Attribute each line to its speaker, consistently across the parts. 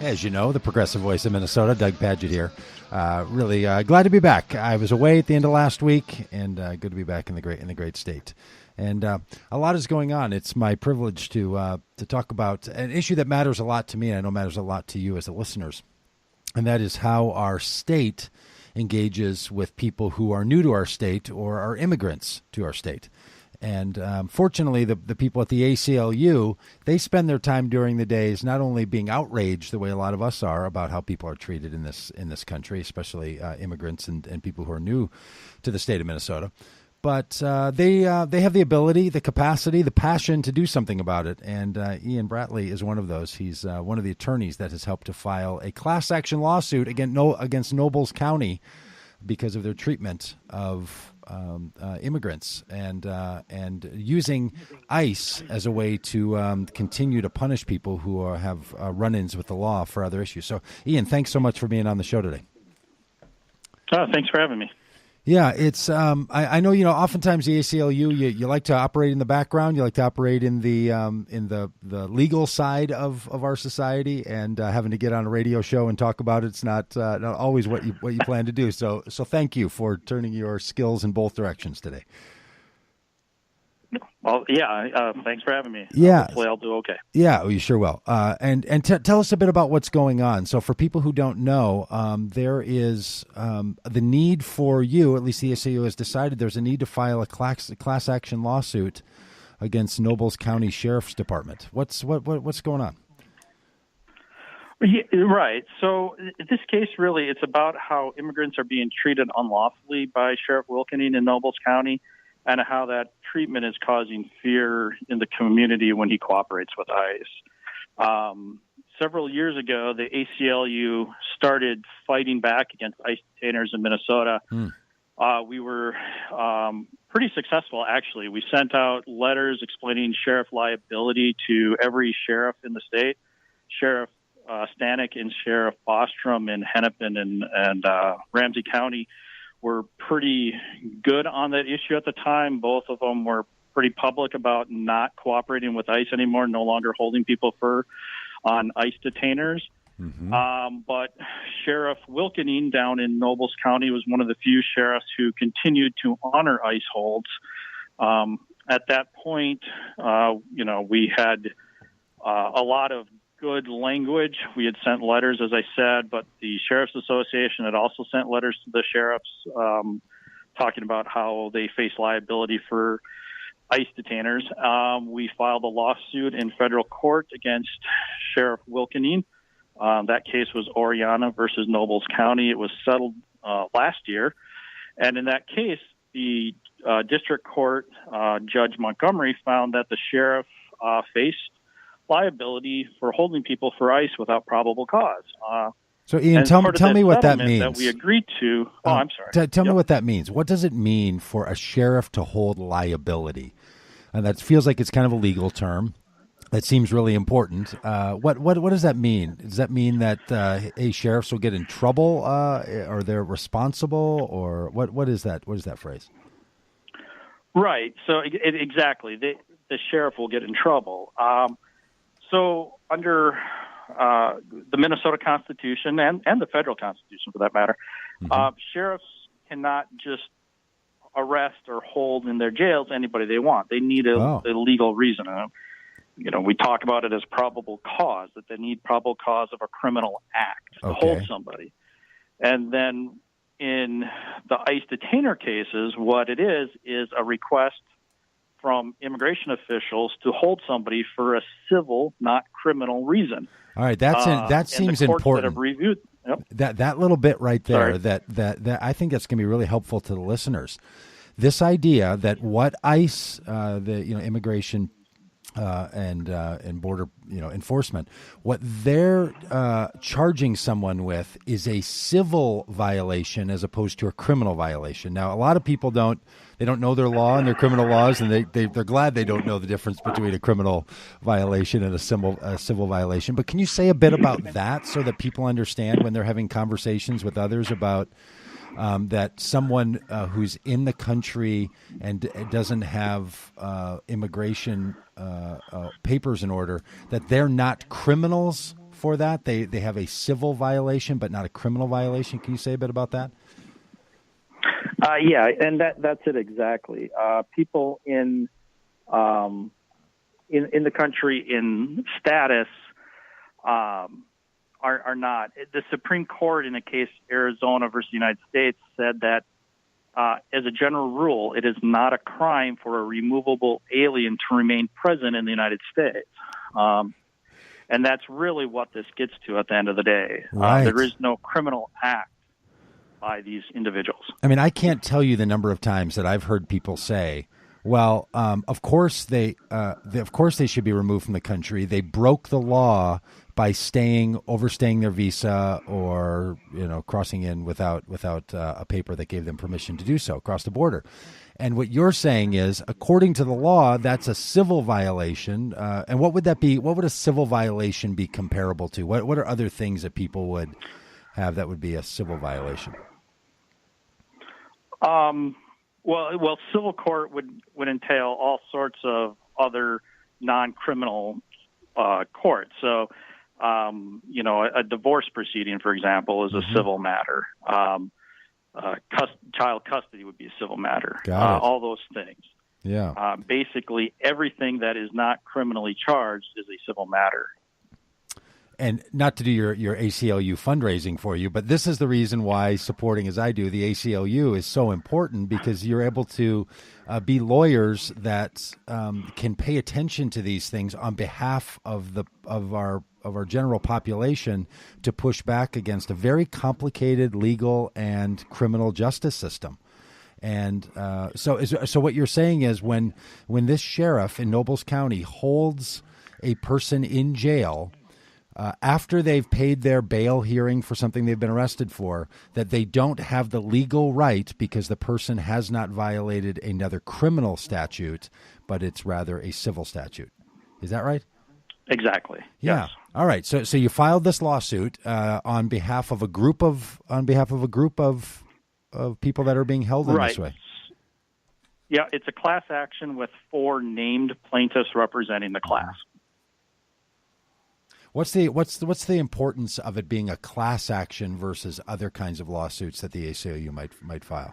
Speaker 1: As you know, the progressive voice of Minnesota, Doug Padgett here. Really glad to be back. I was away at the end of last week, and good to be back in the great state. And a lot is going on. It's my privilege to talk about an issue that matters a lot to me, and I know matters a lot to you as the listeners, and that is how our state engages with people who are new to our state or are immigrants to our state. And fortunately, the people at the ACLU, they spend their time during the days not only being outraged the way a lot of us are about how people are treated in this country, especially immigrants and people who are new to the state of Minnesota, but they have the ability, the capacity, the passion to do something about it. And Ian Bratley is one of those. He's one of the attorneys that has helped to file a class action lawsuit against Nobles County because of their treatment of immigrants and using ICE as a way to continue to punish people who have run-ins with the law for other issues. So, Ian, thanks so much for being on the show today.
Speaker 2: Thanks for having me.
Speaker 1: Yeah, it's I know, oftentimes the ACLU, you like to operate in the background, you like to operate in the legal side of our society, and having to get on a radio show and talk about it's not always what you plan to do. So thank you for turning your skills in both directions today.
Speaker 2: Well, yeah, thanks for having me.
Speaker 1: Yeah.
Speaker 2: Hopefully I'll do okay.
Speaker 1: Yeah, you sure will. And tell us a bit about what's going on. So for people who don't know, there is the need for you, at least the ACLU has decided there's a need to file a class action lawsuit against Nobles County Sheriff's Department. What's going on?
Speaker 2: Yeah, right. So in this case, really, it's about how immigrants are being treated unlawfully by Sheriff Wilkening in Nobles County, and how that treatment is causing fear in the community when he cooperates with ICE. Several years ago, the ACLU started fighting back against ICE detainers in Minnesota. We were pretty successful, actually. We sent out letters explaining sheriff liability to every sheriff in the state. Sheriff Stanek and Sheriff Bostrom in Hennepin and Ramsey County were pretty good on that issue at the time. Both of them were pretty public about not cooperating with ICE anymore, no longer holding people on ICE detainers. Mm-hmm. But Sheriff Wilkening down in Nobles County was one of the few sheriffs who continued to honor ICE holds. At that point, we had a lot of good language. We had sent letters, as I said, but the Sheriff's Association had also sent letters to the sheriffs talking about how they face liability for ICE detainers. We filed a lawsuit in federal court against Sheriff Wilkening. That case was Oriana versus Nobles County. It was settled last year. And in that case, the district court, Judge Montgomery, found that the sheriff faced liability for holding people for ICE without probable cause.
Speaker 1: So, Ian, tell me what that means.
Speaker 2: That we agreed to. I'm sorry.
Speaker 1: Tell me what that means. What does it mean for a sheriff to hold liability? And that feels like it's kind of a legal term. That seems really important. What does that mean? Does that mean that sheriffs will get in trouble, or they're responsible, or what is that? What is that phrase?
Speaker 2: Right. So exactly, the sheriff will get in trouble. So under the Minnesota Constitution and the federal Constitution, for that matter, mm-hmm. Sheriffs cannot just arrest or hold in their jails anybody they want. They need a legal reason. We talk about it as probable cause, that they need probable cause of a criminal act to hold somebody. And then in the ICE detainer cases, what it is a request from immigration officials to hold somebody for a civil, not criminal reason. All right,
Speaker 1: that seems important.
Speaker 2: That have reviewed,
Speaker 1: that little bit right there, that I think that's going to be really helpful to the listeners. This idea that what ICE, immigration and border enforcement, what they're charging someone with is a civil violation as opposed to a criminal violation. Now, a lot of people don't know their law and their criminal laws, and they're glad they don't know the difference between a criminal violation and a civil violation. But can you say a bit about that so that people understand when they're having conversations with others about that someone who's in the country and doesn't have immigration papers in order, that they're not criminals for that. They have a civil violation, but not a criminal violation. Can you say a bit about that?
Speaker 2: Yeah, and that's it exactly. People in the country in status are not. The Supreme Court in the case Arizona versus the United States said that as a general rule, it is not a crime for a removable alien to remain present in the United States. And that's really what this gets to at the end of the day.
Speaker 1: Right.
Speaker 2: There is no criminal act by these individuals.
Speaker 1: I mean, I can't tell you the number of times that I've heard people say, well, of course they should be removed from the country. They broke the law by overstaying their visa, or crossing in without a paper that gave them permission to do so, across the border. And what you're saying is, according to the law, that's a civil violation. And what would that be? What would a civil violation be comparable to? What are other things that people would have that would be a civil violation?
Speaker 2: Well, civil court would entail all sorts of other non-criminal courts. So, a divorce proceeding, for example, is a civil matter. Child custody would be a civil matter. All those things.
Speaker 1: Yeah.
Speaker 2: Basically, everything that is not criminally charged is a civil matter.
Speaker 1: And not to do your ACLU fundraising for you, but this is the reason why supporting, as I do, the ACLU is so important, because you're able to be lawyers that can pay attention to these things on behalf of our general population, to push back against a very complicated legal and criminal justice system. And so what you're saying is, when this sheriff in Nobles County holds a person in jail, after they've paid their bail hearing for something they've been arrested for, that they don't have the legal right, because the person has not violated another criminal statute, but it's rather a civil statute. Is that right?
Speaker 2: Exactly.
Speaker 1: Yeah.
Speaker 2: Yes.
Speaker 1: All right. So you filed this lawsuit on behalf of a group of people that are being held in this way.
Speaker 2: Yeah, it's a class action with 4 named plaintiffs representing the class.
Speaker 1: What's the importance of it being a class action versus other kinds of lawsuits that the ACLU might file?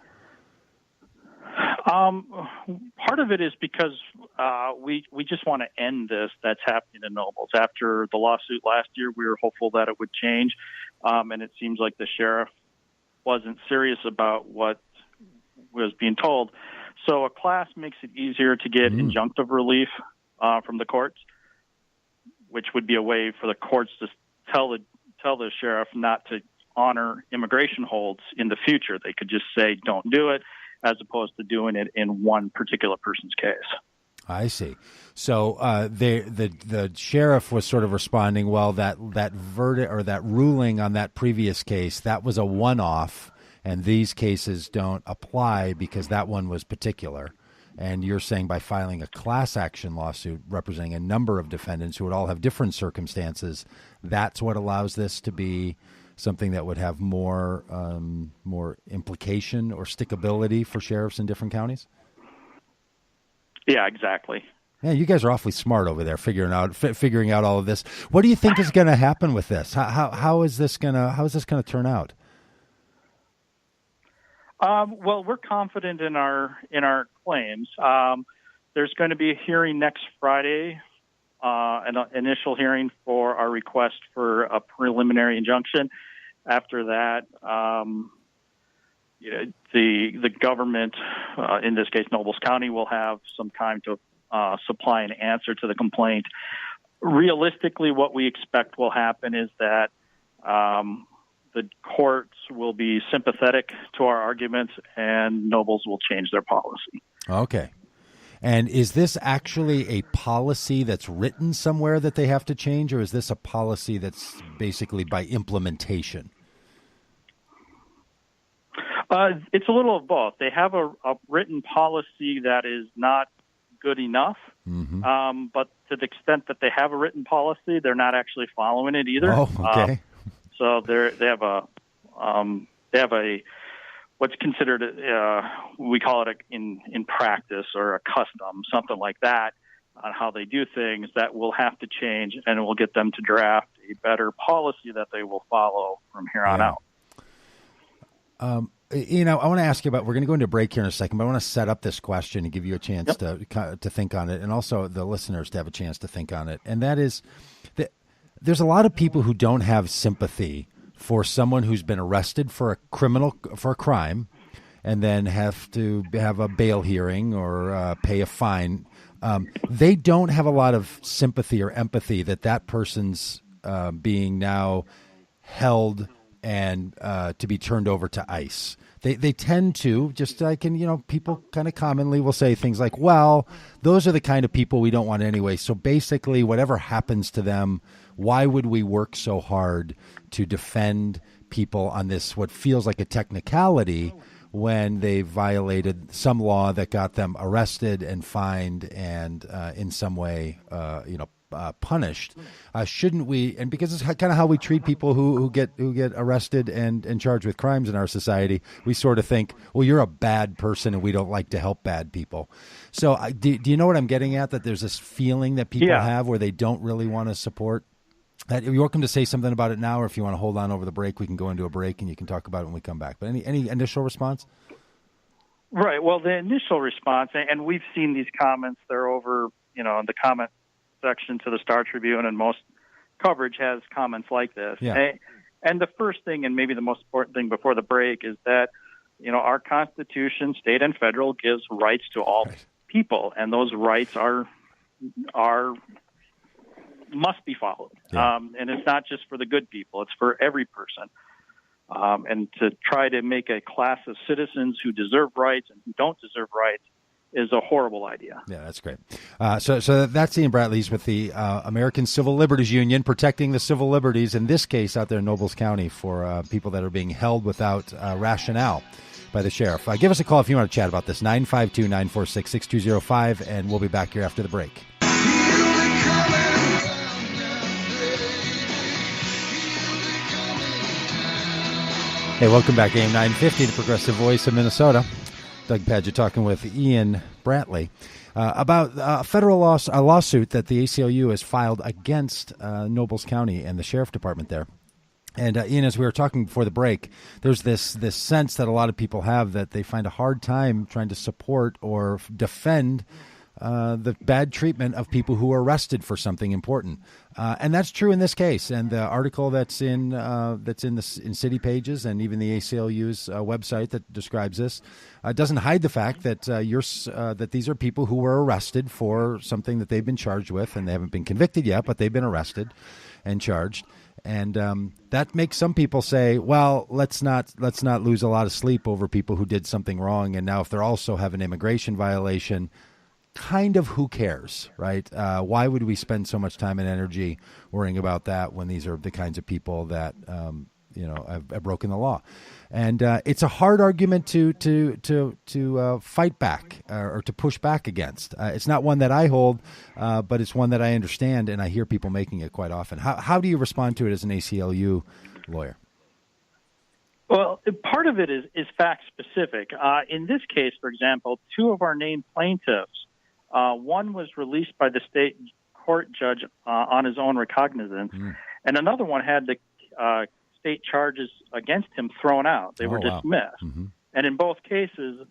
Speaker 2: Part of it is because we just want to end this that's happening in Nobles. After the lawsuit last year, we were hopeful that it would change, and it seems like the sheriff wasn't serious about what was being told. So a class makes it easier to get injunctive relief from the courts, which would be a way for the courts to tell the sheriff not to honor immigration holds in the future. They could just say, don't do it, as opposed to doing it in one particular person's case.
Speaker 1: I see. So the sheriff was sort of responding, well, that verdict or that ruling on that previous case, that was a one-off, and these cases don't apply because that one was particular. And you're saying by filing a class action lawsuit representing a number of defendants who would all have different circumstances, that's what allows this to be something that would have more implication or stickability for sheriffs in different counties?
Speaker 2: Yeah, exactly.
Speaker 1: Yeah, you guys are awfully smart over there figuring out all of this. What do you think is going to happen with this? How is this going to turn out?
Speaker 2: Well, we're confident in our claims. There's going to be a hearing next Friday, an initial hearing for our request for a preliminary injunction. After that, the government, in this case Nobles County, will have some time to supply an answer to the complaint. Realistically, what we expect will happen is that the courts will be sympathetic to our arguments, and Nobles will change their policy.
Speaker 1: Okay. And is this actually a policy that's written somewhere that they have to change, or is this a policy that's basically by implementation?
Speaker 2: It's a little of both. They have a written policy that is not good enough, but to the extent that they have a written policy, they're not actually following it either.
Speaker 1: Oh, okay.
Speaker 2: So they have a what's considered we call it in practice or a custom, something like that, on how they do things that will have to change, and it will get them to draft a better policy that they will follow from here on out.
Speaker 1: I want to ask you about, we're going to go into a break here in a second, but I want to set up this question and give you a chance to think on it, and also the listeners to have a chance to think on it. And that is that there's a lot of people who don't have sympathy for someone who's been arrested for a crime and then have to have a bail hearing or pay a fine. They don't have a lot of sympathy or empathy that person's being now held and to be turned over to ICE. They tend to, just like people kind of commonly will say things like, well, those are the kind of people we don't want anyway. So basically, whatever happens to them, why would we work so hard to defend people on this, what feels like a technicality, when they violated some law that got them arrested and fined and in some way, punished? Shouldn't we? And because it's kind of how we treat people who get arrested and charged with crimes in our society, we sort of think, well, you're a bad person and we don't like to help bad people. So do you know what I'm getting at? That there's this feeling that people have where they don't really want to support. You're welcome to say something about it now, or if you want to hold on over the break, we can go into a break and you can talk about it when we come back. But any initial response?
Speaker 2: Right. Well, the initial response, and we've seen these comments, they're over, in the comment section to the Star Tribune, and most coverage has comments like this.
Speaker 1: Yeah.
Speaker 2: And the first thing, and maybe the most important thing before the break, is that, our Constitution, state and federal, gives rights to all people, and those rights are must be followed.
Speaker 1: Yeah.
Speaker 2: And it's not just for the good people, it's for every person. And to try to make a class of citizens who deserve rights and who don't deserve rights is a horrible idea.
Speaker 1: Yeah, that's great. So that's Ian Bradley's with the American Civil Liberties Union, protecting the civil liberties, in this case out there in Nobles County, for people that are being held without rationale by the sheriff. Give us a call if you want to chat about this, 952-946-6205, and we'll be back here after the break. Hey, welcome back, AM950, the progressive voice of Minnesota. Doug Padgett talking with Ian Bradley about a federal lawsuit that the ACLU has filed against Nobles County and the Sheriff Department there. And Ian, as we were talking before the break, there's this sense that a lot of people have that they find a hard time trying to support or defend the bad treatment of people who are arrested for something important, and that's true in this case. And the article that's in City Pages and even the ACLU's website that describes this doesn't hide the fact that that these are people who were arrested for something that they've been charged with, and they haven't been convicted yet, but they've been arrested and charged. And that makes some people say, well, let's not lose a lot of sleep over people who did something wrong, and now if they're also have an immigration violation, kind of who cares, right? Why would we spend so much time and energy worrying about that when these are the kinds of people that have broken the law? And it's a hard argument to fight back or to push back against. It's not one that I hold, but it's one that I understand, and I hear people making it quite often. How do you respond to it as an ACLU lawyer?
Speaker 2: Well, part of it is fact specific. In this case, for example, two of our named plaintiffs. One was released by the state court judge on his own recognizance, and another one had the state charges against him thrown out. They were dismissed. Mm-hmm. And in both cases,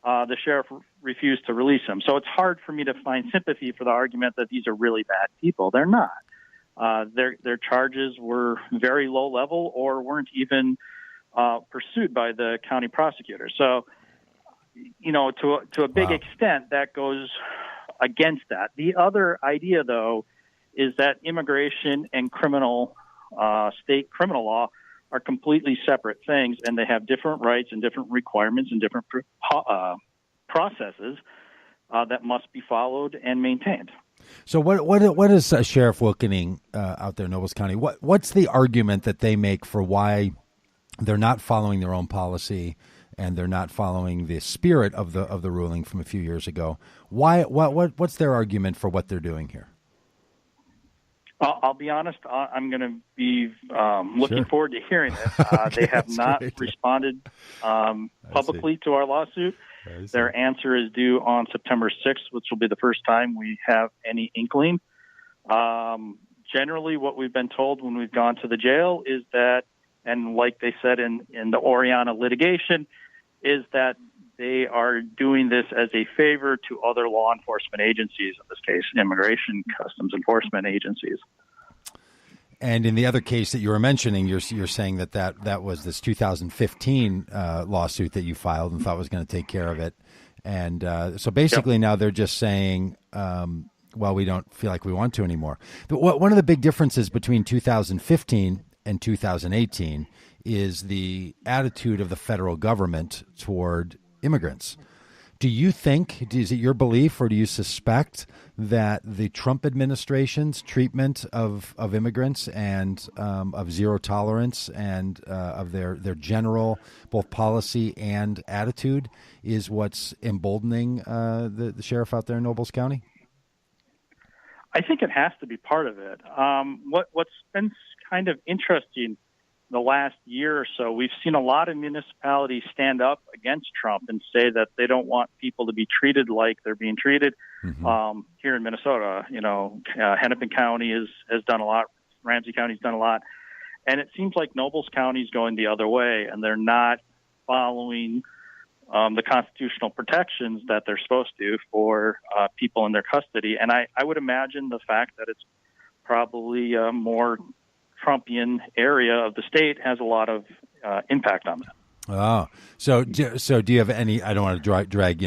Speaker 2: the sheriff refused to release him. So it's hard for me to find sympathy for the argument that these are really bad people. They're not. Their charges were very low level or weren't even pursued by the county prosecutor. So, to a big extent, that goes against that. The other idea, though, is that immigration and state criminal law are completely separate things, and they have different rights and different requirements and different processes that must be followed and maintained.
Speaker 1: So what is Sheriff Wilkening out there in Nobles County? What's the argument that they make for why they're not following their own policy and they're not following the spirit of the ruling from a few years ago? What's their argument for what they're doing here?
Speaker 2: I'll be honest. I'm going to be looking forward to hearing this. They have not responded publicly to our lawsuit. Their answer is due on September 6th, which will be the first time we have any inkling. generally what we've been told when we've gone to the jail is that, and like they said in the Oriana litigation, is that they are doing this as a favor to other law enforcement agencies, in this case, immigration customs enforcement agencies.
Speaker 1: And in the other case that you were mentioning, you're saying that was this 2015 lawsuit that you filed and thought was going to take care of it. And so basically now they're just saying, well, we don't feel like we want to anymore. One of the big differences between 2015 and 2018 is the attitude of the federal government toward immigrants. Do you think, is it your belief or do you suspect that the Trump administration's treatment of immigrants and of zero tolerance and of their general both policy and attitude is what's emboldening the sheriff out there in Nobles County?
Speaker 2: I think it has to be part of it. What's been kind of interesting the last year or so, we've seen a lot of municipalities stand up against Trump and say that they don't want people to be treated like they're being treated. Here in Minnesota, Hennepin County has done a lot. Ramsey County's done a lot. And it seems like Nobles County's going the other way, and they're not following the constitutional protections that they're supposed to for people in their custody. And I would imagine the fact that it's probably more Trumpian area of the state has a lot of impact on that.
Speaker 1: Oh, so do you have any? I don't want to drag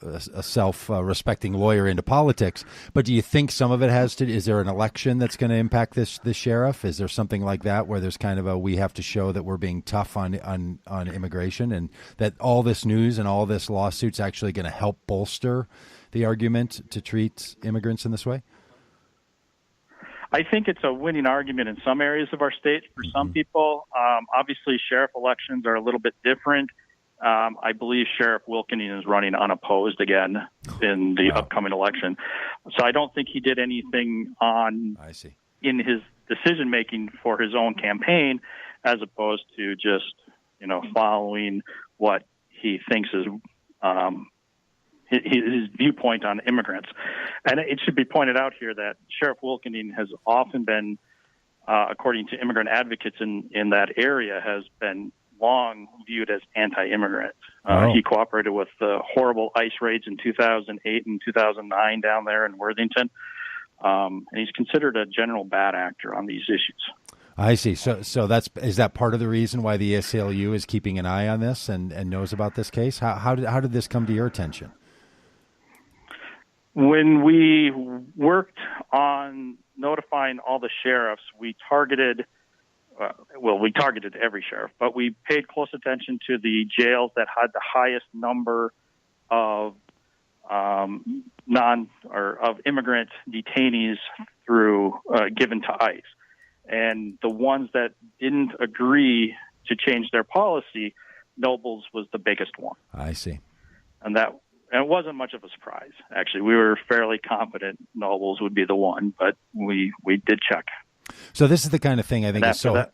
Speaker 1: a self-respecting lawyer into politics, but do you think some of it has to? Is there an election that's going to impact this sheriff? Is there something like that where there's kind of we have to show that we're being tough on immigration, and that all this news and all this lawsuit's actually going to help bolster the argument to treat immigrants in this way?
Speaker 2: I think it's a winning argument in some areas of our state for some people. Obviously, sheriff elections are a little bit different. I believe Sheriff Wilkening is running unopposed again in the upcoming election. So I don't think he did anything in his decision-making for his own campaign as opposed to just, following what he thinks is his viewpoint on immigrants. And it should be pointed out here that Sheriff Wilkening has often been, according to immigrant advocates in that area, has been long viewed as anti-immigrant. He cooperated with the horrible ICE raids in 2008 and 2009 down there in Worthington. And he's considered a general bad actor on these issues.
Speaker 1: I see. So is that part of the reason why the ACLU is keeping an eye on this and knows about this case? How did this come to your attention?
Speaker 2: When we worked on notifying all the sheriffs, we targeted every sheriff, but we paid close attention to the jails that had the highest number of immigrant detainees given to ICE, and the ones that didn't agree to change their policy, Nobles was the biggest one.
Speaker 1: I see,
Speaker 2: and it wasn't much of a surprise. Actually, we were fairly confident Nobles would be the one, but we did check.
Speaker 1: So this is the kind of thing I think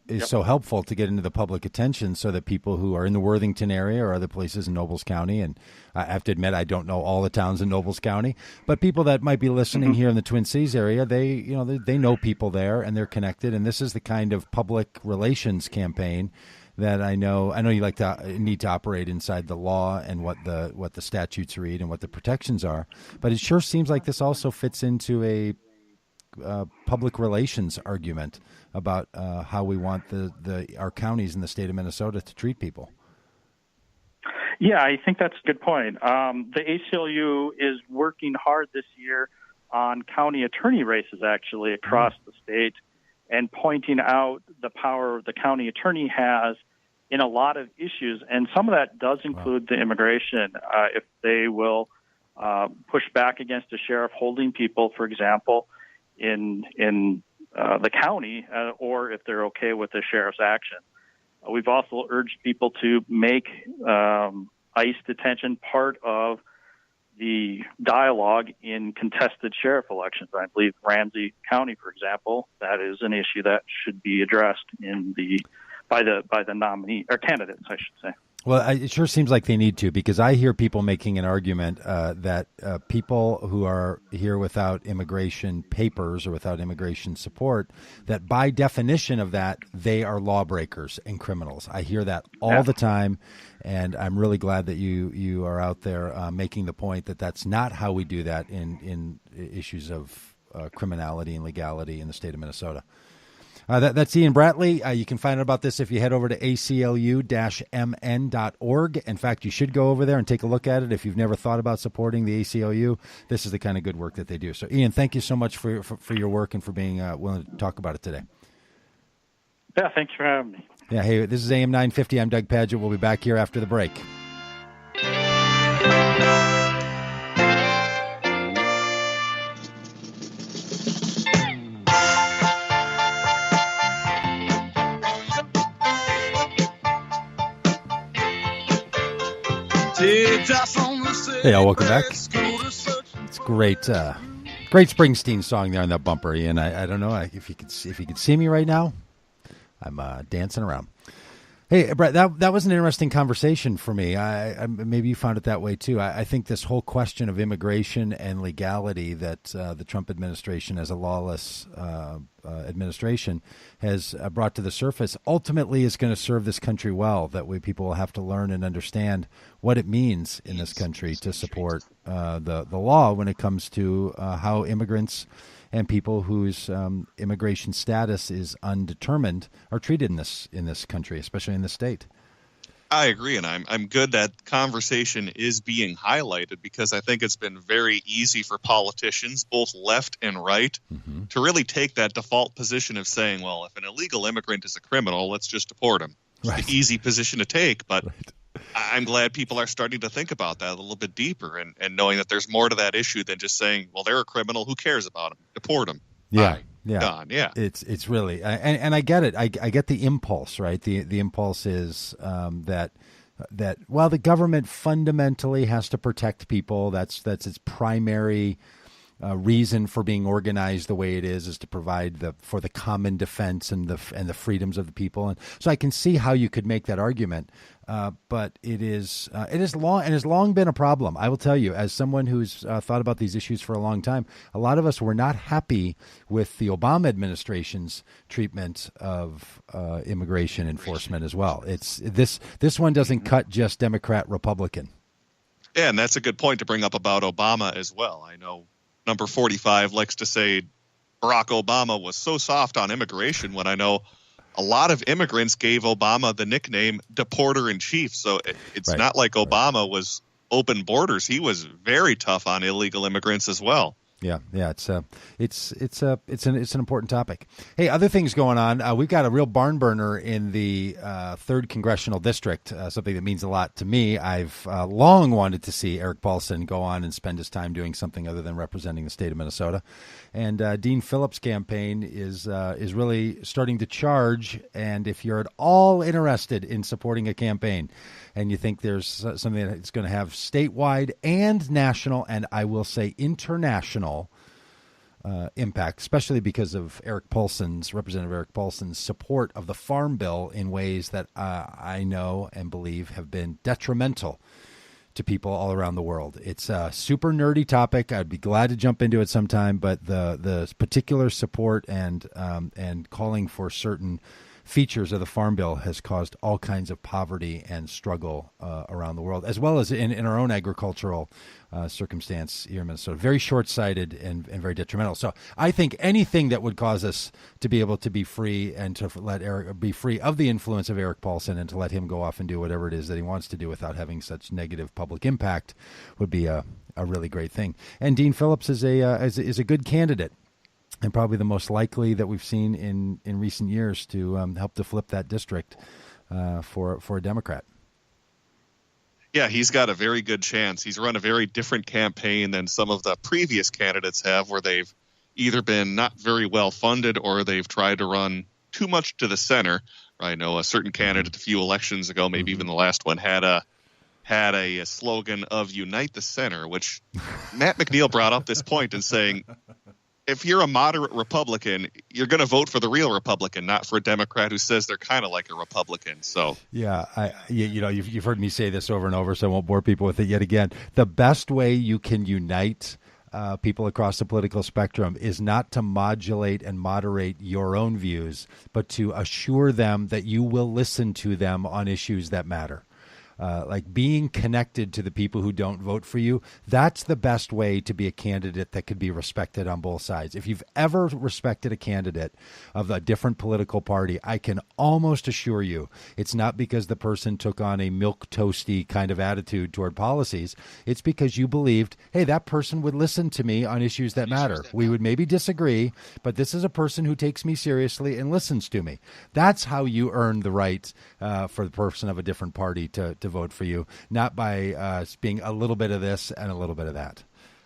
Speaker 1: is so helpful to get into the public attention so that people who are in the Worthington area or other places in Nobles County, and I have to admit I don't know all the towns in Nobles County, but people that might be listening here in the Twin Cities area, they know people there and they're connected, and this is the kind of public relations campaign that I know you need to operate inside the law and what the statutes read and what the protections are, but it sure seems like this also fits into a public relations argument about how we want our counties in the state of Minnesota to treat people.
Speaker 2: Yeah, I think that's a good point. The ACLU is working hard this year on county attorney races, actually, across the state, and pointing out the power the county attorney has in a lot of issues. And some of that does include the immigration. If they will push back against a sheriff holding people, for example, in the county, or if they're okay with the sheriff's action. We've also urged people to make ICE detention part of the dialogue in contested sheriff elections. I believe Ramsey County, for example, that is an issue that should be addressed by the nominee or candidates, I should say.
Speaker 1: Well, it sure seems like they need to, because I hear people making an argument that people who are here without immigration papers or without immigration support, that by definition of that, they are lawbreakers and criminals. I hear that all the time, and I'm really glad that you are out there making the point that that's not how we do that in issues of criminality and legality in the state of Minnesota. That's Ian Bratley. You can find out about this if you head over to aclu-mn.org. In fact, you should go over there and take a look at it if you've never thought about supporting the ACLU. This is the kind of good work that they do. So, Ian, thank you so much for your work and for being willing to talk about it today.
Speaker 2: Yeah, thanks for having me.
Speaker 1: Yeah, hey, this is AM950. I'm Doug Padgett. We'll be back here after the break. Hey, y'all, welcome back. It's great, great Springsteen song there on that bumper, Ian. I don't know if you could see me right now. I'm dancing around. Hey, Brett, that was an interesting conversation for me. I maybe you found it that way too. I think this whole question of immigration and legality that the Trump administration, as a lawless administration, has brought to the surface, ultimately is going to serve this country well. That way, people will have to learn and understand what it means in this country to support the law when it comes to how immigrants and people whose immigration status is undetermined are treated in this country, especially in this state.
Speaker 3: I agree, and I'm good that conversation is being highlighted, because I think it's been very easy for politicians, both left and right, to really take that default position of saying, well, if an illegal immigrant is a criminal, let's just deport him. It's an easy position to take, but I'm glad people are starting to think about that a little bit deeper and knowing that there's more to that issue than just saying, well, they're a criminal, who cares about them? Deport them.
Speaker 1: Yeah.
Speaker 3: Done. Yeah.
Speaker 1: It's really, and I get it. I get the impulse, right? The impulse is that while the government fundamentally has to protect people, that's its primary reason for being organized the way it is to provide for the common defense and the freedoms of the people. And so I can see how you could make that argument. But it has long been a problem. I will tell you, as someone who's thought about these issues for a long time, a lot of us were not happy with the Obama administration's treatment of immigration enforcement as well. This one doesn't cut just Democrat, Republican.
Speaker 3: Yeah, and that's a good point to bring up about Obama as well. I know number 45 likes to say Barack Obama was so soft on immigration, when I know a lot of immigrants gave Obama the nickname Deporter-in-Chief. So it's not like Obama was open borders. He was very tough on illegal immigrants as well.
Speaker 1: Yeah, it's an important topic. Hey, other things going on. We've got a real barn burner in the 3rd Congressional District, something that means a lot to me. I've long wanted to see Eric Paulson go on and spend his time doing something other than representing the state of Minnesota. And Dean Phillips' campaign is really starting to charge. And if you're at all interested in supporting a campaign, and you think there's something that's going to have statewide and national, and I will say international impact, especially because of Representative Eric Paulson's support of the Farm Bill in ways that I know and believe have been detrimental to people all around the world. It's a super nerdy topic. I'd be glad to jump into it sometime, but the particular support and calling for certain features of the Farm Bill has caused all kinds of poverty and struggle around the world, as well as in our own agricultural circumstance here in Minnesota. Very short-sighted and very detrimental. So I think anything that would cause us to be able to be free and to let Eric be free of the influence of Eric Paulson and to let him go off and do whatever it is that he wants to do without having such negative public impact would be a really great thing. And Dean Phillips is a good candidate, and probably the most likely that we've seen in recent years to help to flip that district for a Democrat.
Speaker 3: Yeah, he's got a very good chance. He's run a very different campaign than some of the previous candidates have, where they've either been not very well funded or they've tried to run too much to the center. I know a certain candidate a few elections ago, maybe even the last one, had a slogan of "Unite the Center," which Matt McNeil brought up this point and saying, if you're a moderate Republican, you're going to vote for the real Republican, not for a Democrat who says they're kind of like a Republican. So
Speaker 1: yeah, you've heard me say this over and over, so I won't bore people with it yet again. The best way you can unite people across the political spectrum is not to modulate and moderate your own views, but to assure them that you will listen to them on issues that matter. Like being connected to the people who don't vote for you, that's the best way to be a candidate that could be respected on both sides. If you've ever respected a candidate of a different political party, I can almost assure you it's not because the person took on a milquetoasty kind of attitude toward policies. It's because you believed, hey, that person would listen to me on issues that matter. We would maybe disagree, but this is a person who takes me seriously and listens to me. That's how you earn the right for the person of a different party to vote for you, not by being a little bit of this and a little bit of that.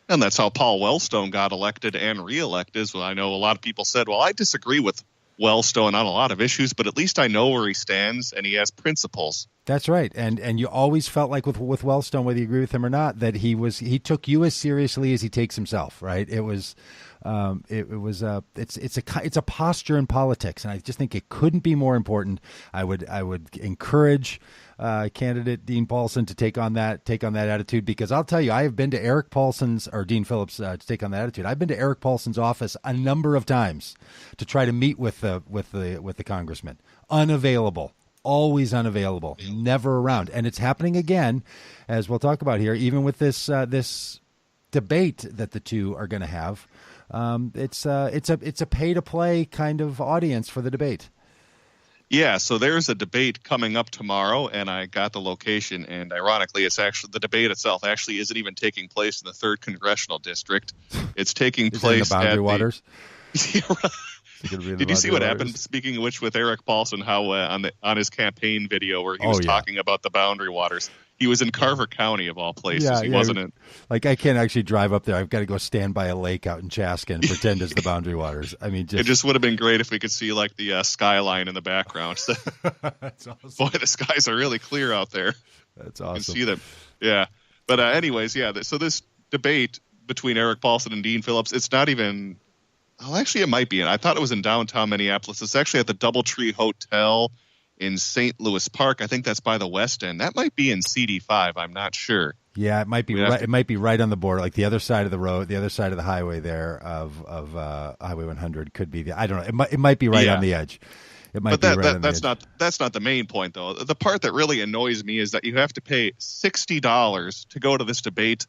Speaker 3: And that's how Paul Wellstone got elected and reelected. Well, I know a lot of people said, well, I disagree with Wellstone on a lot of issues, but at least I know where he stands and he has principles. That's
Speaker 1: right. And you always felt like with Wellstone, whether you agree with him or not, that he took you as seriously as he takes himself, right? It's a posture in politics, and I just think it couldn't be more important. I would encourage candidate Dean Paulson to take on that attitude, because I'll tell you, I have been to Eric Paulson's or Dean Phillips to take on that attitude. I've been to Eric Paulson's office a number of times to try to meet with the congressman. Unavailable. Always unavailable, never around. And it's happening again, as we'll talk about here, even with this debate that the two are going to have. It's a pay-to-play kind of audience for the debate.
Speaker 3: Yeah, so there's a debate coming up tomorrow, and I got the location, and ironically, it's actually the debate itself actually isn't even taking place in the 3rd Congressional District. It's taking place
Speaker 1: in the Boundary Waters.
Speaker 3: Did you see what happened? Speaking of which, with Eric Paulson, how on his campaign video where he was talking about the Boundary Waters, he was in Carver County of all places. He wasn't in.
Speaker 1: Like, I can't actually drive up there. I've got to go stand by a lake out in Chaska and pretend it's the Boundary Waters. I mean,
Speaker 3: it just would have been great if we could see like the skyline in the background.
Speaker 1: That's awesome.
Speaker 3: Boy, the skies are really clear out there.
Speaker 1: That's awesome.
Speaker 3: You can see them. Yeah, but anyways, yeah. So this debate between Eric Paulson and Dean Phillips, it's not even. Well, actually, it might be. And I thought it was in downtown Minneapolis. It's actually at the DoubleTree Hotel in St. Louis Park. I think that's by the West End. That might be in CD5. I'm not sure.
Speaker 1: Yeah, it might be. It might be right on the border, like the other side of the road, the other side of the highway there of Highway 100 could be. I don't know. It might be right on the edge. It might be right on the edge.
Speaker 3: That's not the main point, though. The part that really annoys me is that you have to pay $60 to go to this debate,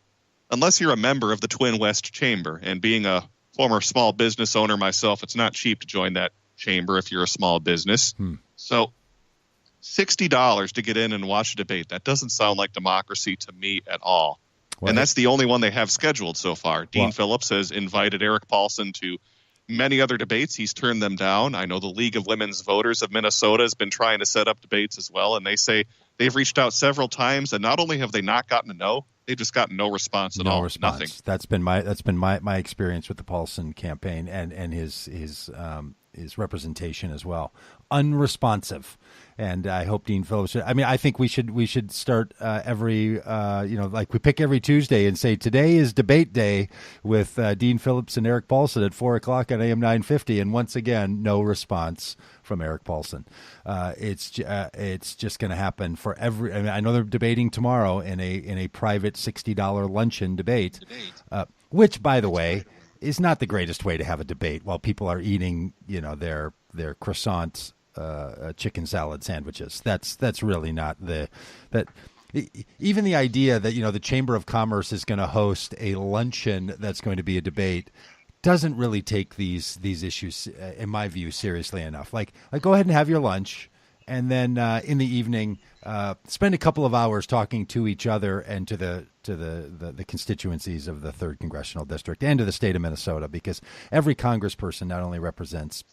Speaker 3: unless you're a member of the Twin West Chamber. And being a former small business owner myself, it's not cheap to join that chamber if you're a small business. So $60 to get in and watch a debate. That doesn't sound like democracy to me at all. Well, and that's the only one they have scheduled so far. Dean Phillips has invited Eric Paulson to many other debates. He's turned them down. I know the League of Women's Voters of Minnesota has been trying to set up debates as well, and they say they've reached out several times, and not only have they not gotten a no, they've just gotten no response at all.
Speaker 1: No response. Nothing. That's been my experience with the Paulson campaign and his representation as well. Unresponsive. And I hope Dean Phillips. I think we should start every like we pick every Tuesday and say today is debate day with Dean Phillips and Eric Paulson at 4:00 on AM950. And once again, no response from Eric Paulson. It's just going to happen for every. I know they're debating tomorrow in a private $60 luncheon debate, which, by the way, is not the greatest way to have a debate while people are eating their croissants. Chicken salad sandwiches. That's really not even the idea that the Chamber of Commerce is going to host a luncheon that's going to be a debate doesn't really take these issues, in my view, seriously enough. Like go ahead and have your lunch, and then in the evening spend a couple of hours talking to each other and to the constituencies of the 3rd Congressional District and to the state of Minnesota, because every congressperson not only represents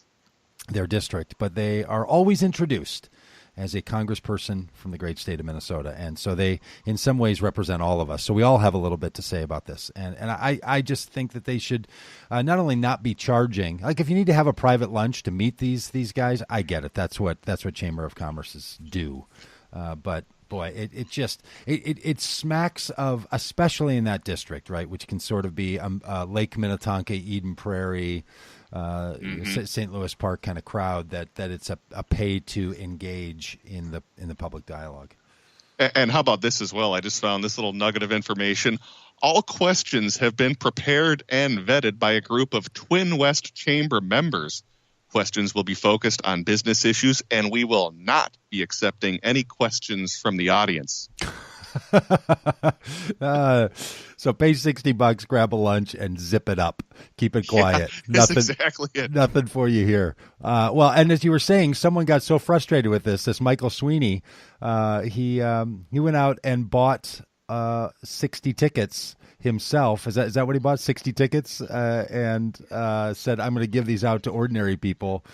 Speaker 1: their district, but they are always introduced as a congressperson from the great state of Minnesota. And so they, in some ways, represent all of us. So we all have a little bit to say about this. And I just think that they should not only not be charging, like if you need to have a private lunch to meet these guys, I get it. That's what Chamber of Commerces do. But boy, it smacks of, especially in that district, right, which can sort of be Lake Minnetonka, Eden Prairie, St. Louis Park kind of crowd, that it's a pay to engage in the public dialogue.
Speaker 3: And how about this as well? I just found this little nugget of information. All questions have been prepared and vetted by a group of Twin West Chamber members. Questions will be focused on business issues, and we will not be accepting any questions from the audience.
Speaker 1: So pay $60, grab a lunch, and zip it up. Keep it quiet.
Speaker 3: That's exactly it.
Speaker 1: Nothing for you here. Well, and as you were saying, someone got so frustrated with this Michael Sweeney, he went out and bought 60 tickets himself. Is that what he bought? 60 tickets, and said, "I'm going to give these out to ordinary people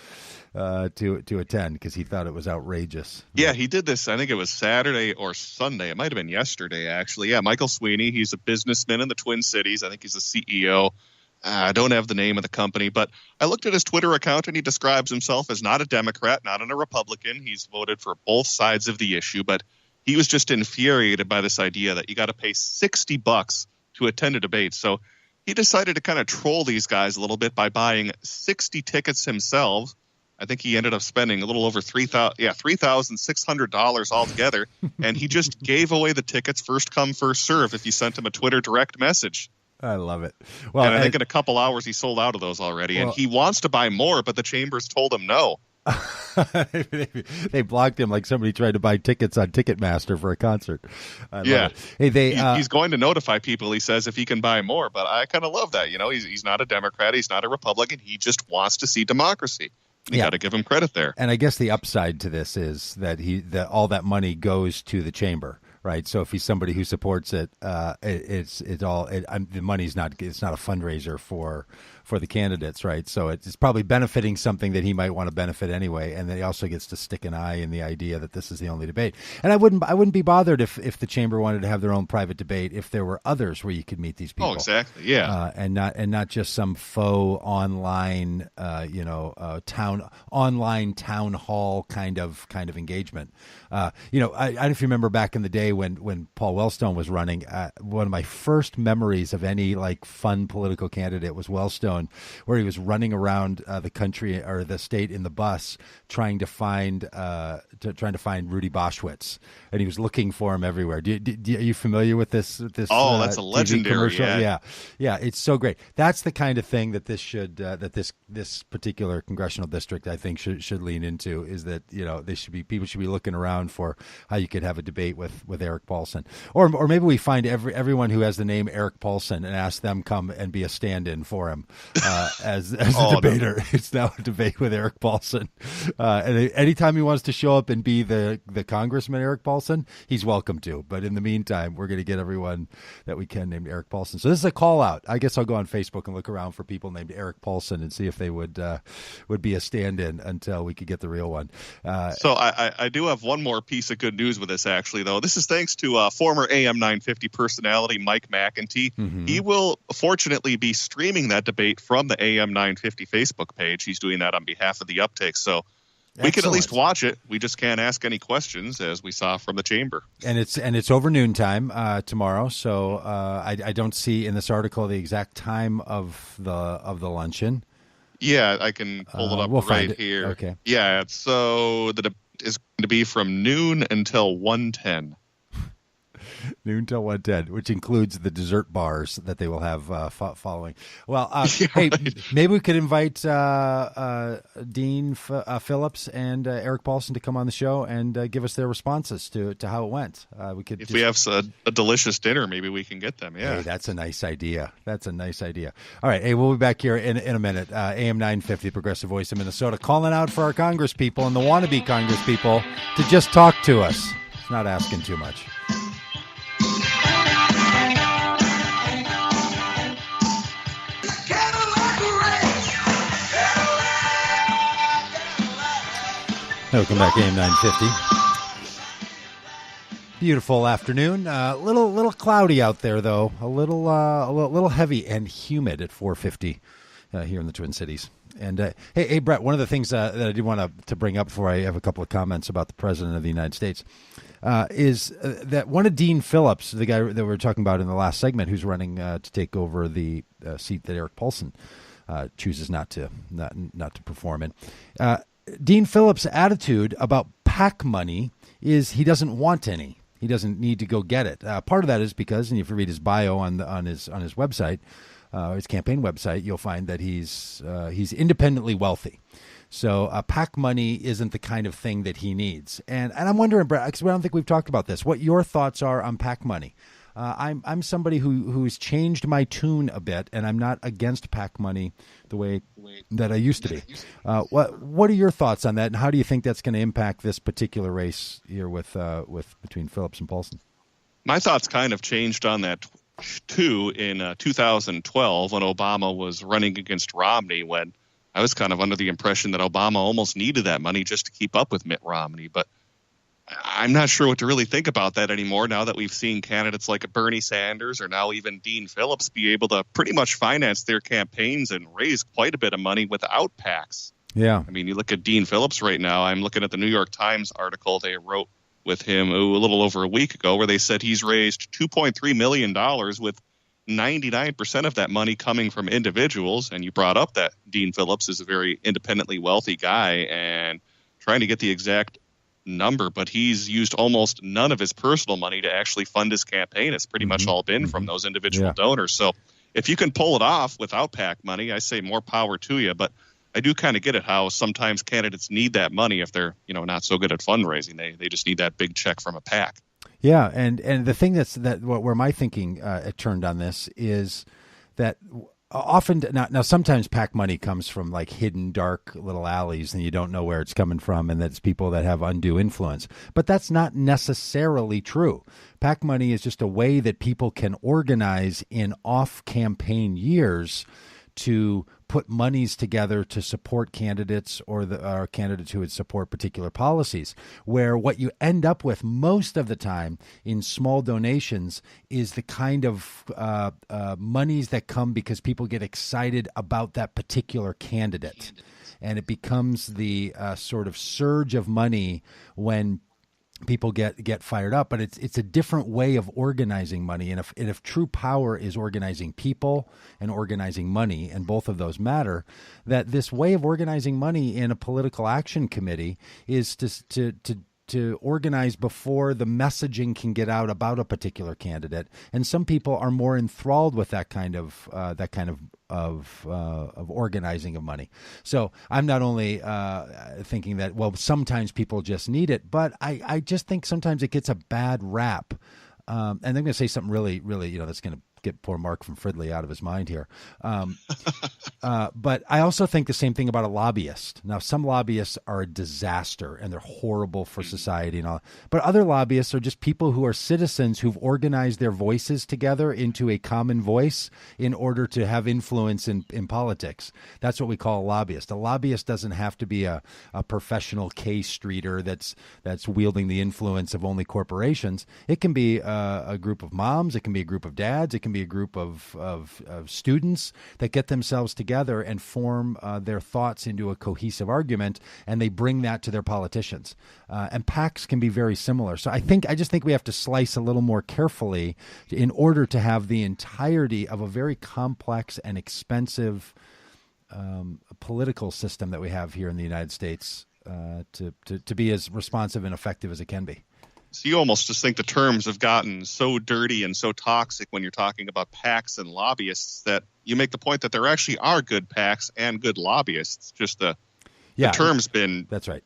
Speaker 1: to attend," because he thought it was outrageous.
Speaker 3: Yeah, he did this. I think it was Saturday or Sunday. It might have been yesterday, actually. Yeah, Michael Sweeney. He's a businessman in the Twin Cities. I think he's the CEO. I don't have the name of the company, but I looked at his Twitter account, and he describes himself as not a Democrat, not a Republican. He's voted for both sides of the issue, but he was just infuriated by this idea that you got to pay $60 to attend a debate. So he decided to kind of troll these guys a little bit by buying 60 tickets himself. I think he ended up spending a little over $3,600 altogether, and he just gave away the tickets first come, first serve if you sent him a Twitter direct message.
Speaker 1: I love it. Well,
Speaker 3: and I think in a couple hours he sold out of those already, and he wants to buy more, but the chambers told him no.
Speaker 1: They blocked him like somebody tried to buy tickets on Ticketmaster for a concert. I love it. Hey,
Speaker 3: he's going to notify people, he says, if he can buy more, but I kind of love that. You know, he's not a Democrat, he's not a Republican, he just wants to see democracy. You got to give him credit there.
Speaker 1: And I guess the upside to this is that all that money goes to the chamber, right? So if he's somebody who supports it, the money's it's not a fundraiser for the candidates, right? So it's probably benefiting something that he might want to benefit anyway, and then he also gets to stick an eye in the idea that this is the only debate. And I wouldn't be bothered if the chamber wanted to have their own private debate, if there were others where you could meet these people.
Speaker 3: Oh, exactly, yeah.
Speaker 1: And not just some faux online, online town hall kind of engagement. I don't know if you remember back in the day when Paul Wellstone was running. One of my first memories of any like fun political candidate was Wellstone, where he was running around the country or the state in the bus trying to find Rudy Boschwitz, and he was looking for him everywhere. Are you familiar with this?
Speaker 3: Oh, that's a legendary
Speaker 1: commercial. Yeah, it's so great. That's the kind of thing that this should this particular congressional district, I think, should lean into. Is that people should be looking around for how you could have a debate with Eric Paulson, or maybe we find everyone who has the name Eric Paulson and ask them come and be a stand-in for him as a debater. No. It's now a debate with Eric Paulson, and anytime he wants to show up and be the Congressman Eric Paulson, he's welcome to. But in the meantime, we're going to get everyone that we can named Eric Paulson. So this is a call out. I guess I'll go on Facebook and look around for people named Eric Paulson and see if they would be a stand-in until we could get the real one.
Speaker 3: So I do have one more piece of good news with this, actually, though. This is thanks to former AM950 personality Mike McEntee. Mm-hmm. He will fortunately be streaming that debate from the AM950 Facebook page. He's doing that on behalf of the Uptake. So we can at least watch it. We just can't ask any questions, as we saw from the chamber.
Speaker 1: And it's over noontime tomorrow. So I don't see in this article the exact time of the luncheon.
Speaker 3: Yeah, I can pull it up right here.
Speaker 1: Okay.
Speaker 3: Yeah, so the debate is going to be from noon until 1:10.
Speaker 1: Noon till 1:10, which includes the dessert bars that they will have following. Well,
Speaker 3: yeah,
Speaker 1: hey,
Speaker 3: right.
Speaker 1: Maybe we could invite Dean Phillips and Eric Paulson to come on the show and give us their responses to how it went.
Speaker 3: We have a delicious dinner, maybe we can get them. Yeah,
Speaker 1: hey, that's a nice idea. All right, hey, we'll be back here in a minute. AM950, Progressive Voice of Minnesota, calling out for our Congress people and the wannabe Congress people to just talk to us. It's not asking too much. Welcome back, AM950. Beautiful afternoon. Little cloudy out there, though. A little heavy and humid at 4:50 here in the Twin Cities. And hey, Brett, one of the things that I did want to bring up before I have a couple of comments about the President of the United States is that one of Dean Phillips, the guy that we were talking about in the last segment, who's running to take over the seat that Eric Paulson chooses not to perform in. Dean Phillips' attitude about PAC money is he doesn't want any. He doesn't need to go get it. Part of that is because, and if you read his bio on his website, his campaign website, you'll find that he's independently wealthy. So PAC money isn't the kind of thing that he needs. And I'm wondering, Brett, because I don't think we've talked about this, what your thoughts are on PAC money. I'm somebody who's changed my tune a bit, and I'm not against PAC money the way that I used to be. What are your thoughts on that, and how do you think that's going to impact this particular race here with between Phillips and Paulson?
Speaker 3: My thoughts kind of changed on that too in 2012 when Obama was running against Romney, when I was kind of under the impression that Obama almost needed that money just to keep up with Mitt Romney. But I'm not sure what to really think about that anymore now that we've seen candidates like Bernie Sanders or now even Dean Phillips be able to pretty much finance their campaigns and raise quite a bit of money without PACs.
Speaker 1: Yeah.
Speaker 3: I mean, you look at Dean Phillips right now. I'm looking at the New York Times article they wrote with him a little over a week ago, where they said he's raised $2.3 million with 99% of that money coming from individuals. And you brought up that Dean Phillips is a very independently wealthy guy, and trying to get the exact number, but he's used almost none of his personal money to actually fund his campaign. It's pretty much all been from those individual donors. So if you can pull it off without PAC money, I say more power to you. But I do kind of get it how sometimes candidates need that money if they're, not so good at fundraising. They just need that big check from a PAC.
Speaker 1: Yeah, and the thing where my thinking turned on this is that often now sometimes PAC money comes from like hidden dark little alleys and you don't know where it's coming from, and that's people that have undue influence. But that's not necessarily true. PAC money is just a way that people can organize in off-campaign years to put monies together to support candidates or candidates who would support particular policies, where what you end up with most of the time in small donations is the kind of monies that come because people get excited about that particular candidate. And it becomes the sort of surge of money when people get fired up, but it's a different way of organizing money. And if true power is organizing people and organizing money, and both of those matter, that this way of organizing money in a political action committee is to organize before the messaging can get out about a particular candidate. And some people are more enthralled with that kind of organizing of money. So I'm not only thinking that, well, sometimes people just need it, but I just think sometimes it gets a bad rap. And I'm going to say something really, really, that's going to get poor Mark from Fridley out of his mind here. But I also think the same thing about a lobbyist. Now, some lobbyists are a disaster and they're horrible for society and all. But other lobbyists are just people who are citizens who've organized their voices together into a common voice in order to have influence in politics. That's what we call a lobbyist. A lobbyist doesn't have to be a professional K Streeter that's wielding the influence of only corporations. It can be a group of moms. It can be a group of dads. It can be a group of students that get themselves together and form their thoughts into a cohesive argument, and they bring that to their politicians. And PACs can be very similar. So I just think we have to slice a little more carefully in order to have the entirety of a very complex and expensive political system that we have here in the United States to be as responsive and effective as it can be.
Speaker 3: So you almost just think the terms have gotten so dirty and so toxic when you're talking about PACs and lobbyists that you make the point that there actually are good PACs and good lobbyists. Just the term's been
Speaker 1: that's right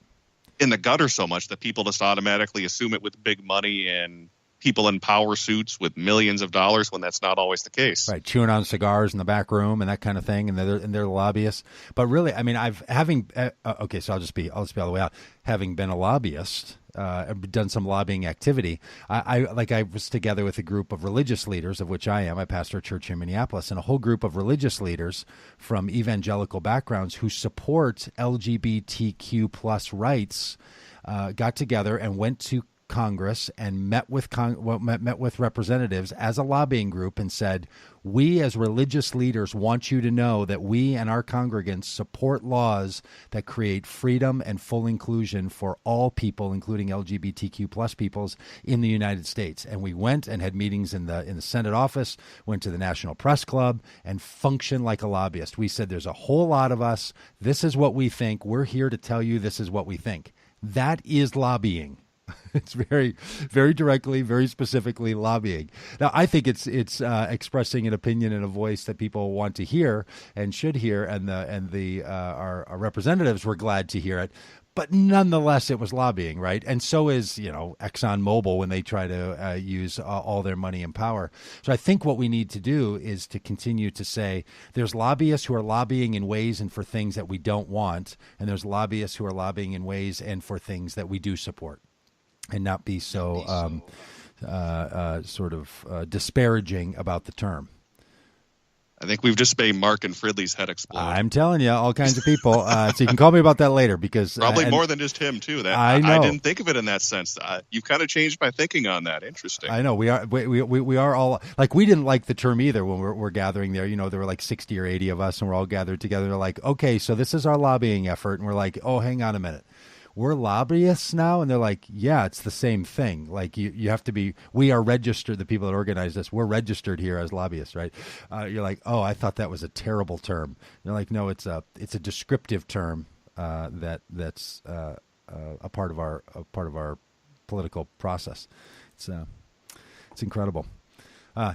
Speaker 3: in the gutter so much that people just automatically assume it with big money and people in power suits with millions of dollars when that's not always the case.
Speaker 1: Right, chewing on cigars in the back room and that kind of thing, and they're lobbyists. But really, I mean, so I'll just be all the way out. Having been a lobbyist, I've done some lobbying activity. I was together with a group of religious leaders, of which I am. I pastor a church in Minneapolis, and a whole group of religious leaders from evangelical backgrounds who support LGBTQ plus rights got together and went to Congress and met with met with representatives as a lobbying group and said, we as religious leaders want you to know that we and our congregants support laws that create freedom and full inclusion for all people, including LGBTQ plus peoples in the United States. And we went and had meetings in the Senate office, went to the National Press Club, and functioned like a lobbyist. We said, there's a whole lot of us. This is what we think. We're here to tell you this is what we think. That is lobbying. It's very, very directly, very specifically lobbying. Now, I think it's expressing an opinion and a voice that people want to hear and should hear, and our representatives were glad to hear it. But nonetheless, it was lobbying, right? And so is, ExxonMobil when they try to use all their money and power. So I think what we need to do is to continue to say there's lobbyists who are lobbying in ways and for things that we don't want, and there's lobbyists who are lobbying in ways and for things that we do support, and not be so disparaging about the term.
Speaker 3: I think we've just made Mark and Fridley's head explode.
Speaker 1: I'm telling you, all kinds of people. So you can call me about that later, because
Speaker 3: probably more than just him too. That
Speaker 1: I know.
Speaker 3: I didn't think of it in that sense. You've kind of changed my thinking on that. Interesting.
Speaker 1: I know we are all like, we didn't like the term either when we're gathering there. There were like 60 or 80 of us, and we're all gathered together. They're like, okay, so this is our lobbying effort, and we're like, oh, hang on a minute. We're lobbyists now? And they're like, yeah, it's the same thing. Like you have to be, we are registered, the people that organize this, we're registered here as lobbyists, right? You're like, oh, I thought that was a terrible term. And they're like, no, it's a descriptive term that's a part of our political process. It's incredible.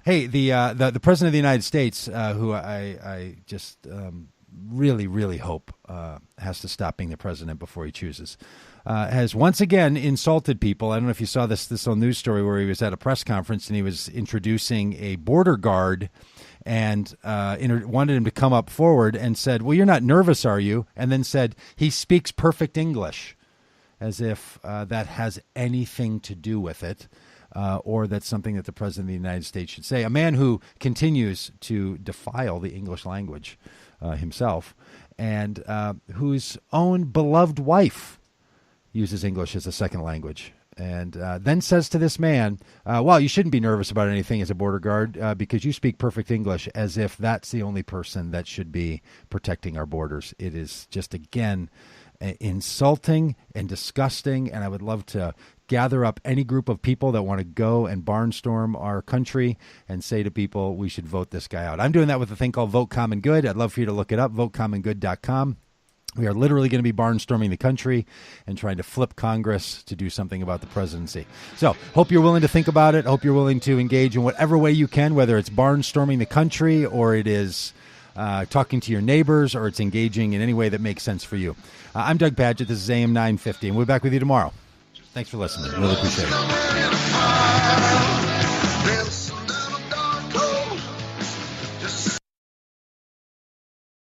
Speaker 1: Hey, the President of the United States, who I just really, really hope has to stop being the president before he chooses, has once again insulted people. I don't know if you saw this old news story where he was at a press conference and he was introducing a border guard and wanted him to come up forward and said, well, you're not nervous, are you? And then said, he speaks perfect English, as if that has anything to do with it. Or that's something that the President of the United States should say. A man who continues to defile the English language himself, and whose own beloved wife uses English as a second language, and then says to this man, well, you shouldn't be nervous about anything as a border guard because you speak perfect English, as if that's the only person that should be protecting our borders. It is just, again, insulting and disgusting, and I would love to gather up any group of people that want to go and barnstorm our country and say to people, we should vote this guy out. I'm doing that with a thing called Vote Common Good. I'd love for you to look it up, votecommongood.com. We are literally going to be barnstorming the country and trying to flip Congress to do something about the presidency. So hope you're willing to think about it. Hope you're willing to engage in whatever way you can, whether it's barnstorming the country or it is talking to your neighbors or it's engaging in any way that makes sense for you. I'm Doug Padgett. This is AM950, and we'll be back with you tomorrow. Thanks for listening. Really appreciate it.